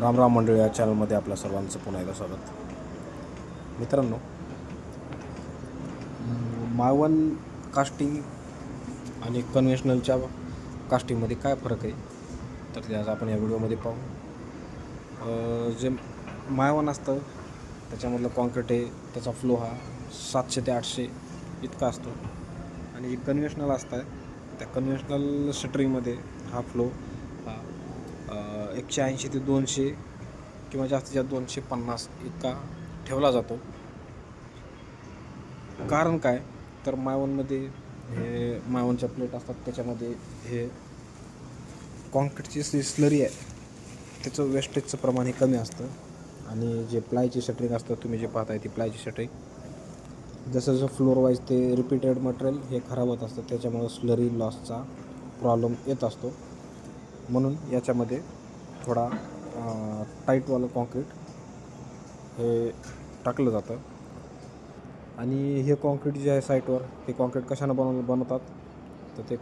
राम राम मंडळी, या चॅनलमध्ये आपल्या सर्वांचं पुन्हा एकदा स्वागत. मित्रांनो, मायवन कास्टिंग आणि कन्व्हेन्शनलच्या कास्टिंगमध्ये काय फरक आहे तर ते आज आपण या व्हिडिओमध्ये पाहू. जे मायवन असतं त्याच्यामधलं कॉन्क्रीट आहे, त्याचा फ्लो हा 700 ते 800 इतका असतो. आणि जे कन्व्हेन्शनल असतं त्या कन्व्हेन्शनल शटरिंगमध्ये हा फ्लो हा 180 ते 200 किंवा जास्तीत जास्त 250 इतका ठेवला जातो. कारण काय तर मायवनमध्ये हे मायवनच्या प्लेट असतात, त्याच्यामध्ये हे कॉन्क्रीटची जी स्लरी आहे त्याचं वेस्टेजचं प्रमाण हे कमी असतं. आणि जे प्लायची शटरिंग असतं, तुम्ही जे पाहताय ती प्लायची शटरिंग, जसं जसं फ्लोअर वाईज ते रिपीटेड मटेरियल हे खराब होत असतं, त्याच्यामुळं स्लरी लॉसचा प्रॉब्लेम येत असतो. म्हणून याच्यामध्ये थोडा टाईटवालं कॉन्क्रीट हे टाकलं जातं. आणि हे कॉन्क्रीट जे आहे साईटवर, ते कॉन्क्रीट कशानं बनवतात तर ते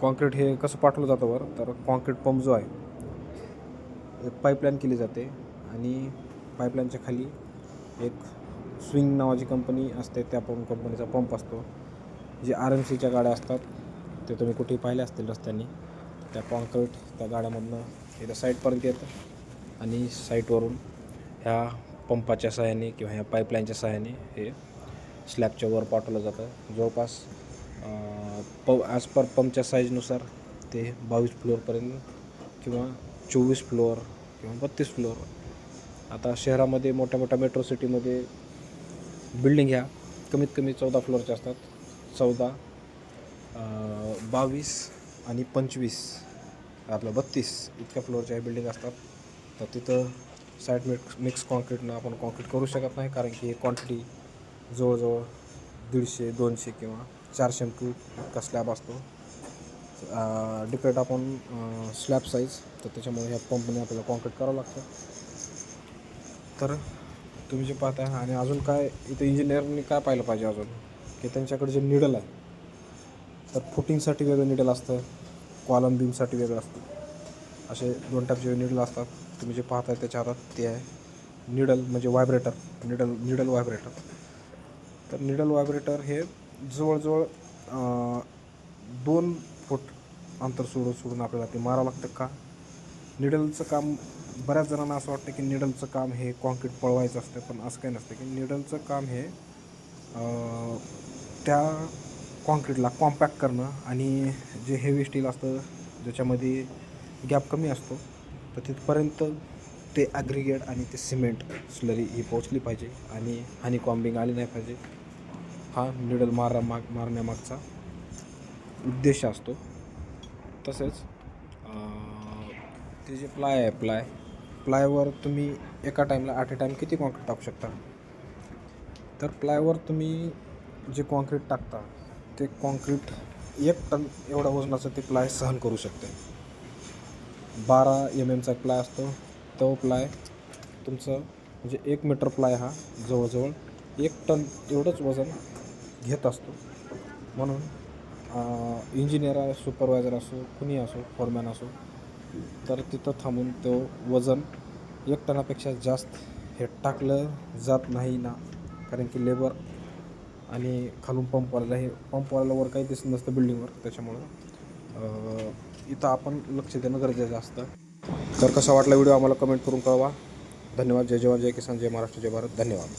कॉन्क्रीट हे कसं पाठवलं जातं वर, तर कॉन्क्रीट पंप जो आहे एक पाईपलाईन केली जाते. आणि पाईपलाईनच्या खाली एक स्विंग नावाची कंपनी असते, त्या कंपनीचा पंप असतो. जे RMCच्या गाड्या असतात ते तुम्ही कुठेही पाहिले असतील रस्त्यांनी, त्या कॉन्क्रीट त्या गाड्यामधनं इथं साईटपर्यंत येतं आणि साईटवरून ह्या पंपाच्या सहाय्याने किंवा ह्या पाईपलाईनच्या सहाय्याने हे स्लॅबच्या वर पाठवलं जातं. जवळपास ॲज पर पंपच्या साईजनुसार ते 22 फ्लोअरपर्यंत किंवा 24 फ्लोअर किंवा 32 फ्लोअर. आता शहरामध्ये मोठ्या मोठ्या मेट्रो सिटीमध्ये बिल्डिंग ह्या कमीत कमी 14 फ्लोअरच्या असतात. 14, 22 आणि 25 आपलं 32 इतक्या फ्लोअरच्या ह्या बिल्डिंग असतात. तर तिथं साईड मिक्स कॉन्क्रीटनं आपण कॉन्क्रीट करू शकत नाही, कारण की क्वांटिटी जवळजवळ 150, 200 किंवा 400 फूट इतका स्लॅब असतो. डिपेंड आपण स्लॅब साईज, तर त्याच्यामुळे ह्या पंपने आपल्याला कॉन्क्रीट करावं लागतं. तर तुम्ही जे पाहताय, आणि अजून काय इथं इंजिनियरनी काय पाहिलं पाहिजे अजून, की त्यांच्याकडे जे निडल आहे तर फुटिंगसाठी वेगळं निडल असतं, कॉलम बीमसाठी वेगळं असतं. असे 2 टाईपचे निडल असतात. तुम्ही जे पाहताय त्याच्या हातात ते आहे निडल, म्हणजे व्हायब्रेटर. Needle vibrator. तर निडल व्हायब्रेटर हे जवळजवळ 2 फूट अंतर सोडून आपल्याला ते मारावं लागतं. का निडलचं काम, बऱ्याच जणांना असं वाटतं की निडलचं काम हे कॉन्क्रीट पळवायचं असतं, पण असं काही नसतं. की निडलचं काम हे त्या कॉन्क्रीटला कॉम्पॅक्ट करणं, आणि जे हेवी स्टील असतं ज्याच्यामध्ये गॅप कमी असतो, तर तिथपर्यंत ते ॲग्रिगेट आणि ते सिमेंट स्लरी ही पोचली पाहिजे आणि हानी कॉम्बिंग आली नाही पाहिजे. हा निडल मारण्यामागचा उद्देश असतो. तसेच ते जे प्लाय आहे, प्लायवर तुम्ही एका टाईमला ॲट ए टाईम किती कॉन्क्रीट टाकू शकता. तर प्लायवर तुम्ही जे कॉन्क्रीट टाकता ते कॉन्क्रीट 1 टन एवढा वजनाचं ते प्लाय सहन करू शकते. 12 mmचा प्लाय असतो. तो प्लाय तुमचं म्हणजे 1 मीटर प्लाय हा जवळजवळ 1 टन एवढंच वजन घेत असतो. म्हणून इंजिनियर असो, सुपरवायझर असो, कुणी असो, फोरमॅन असो, तर तिथं थांबून तो वजन 1 टनापेक्षा जास्त हे टाकलं जात नाही ना, कारण की लेबर आणि खालून पंपवाल्याला वर काही दिसत नसतं बिल्डिंगवर. त्याच्यामुळं इथं आपण लक्ष देणं गरजेचं असतं. तर कसा वाटला व्हिडिओ आम्हाला कमेंट करून कळवा. धन्यवाद. जय जवान, जय किसान, जय महाराष्ट्र, जय भारत. धन्यवाद.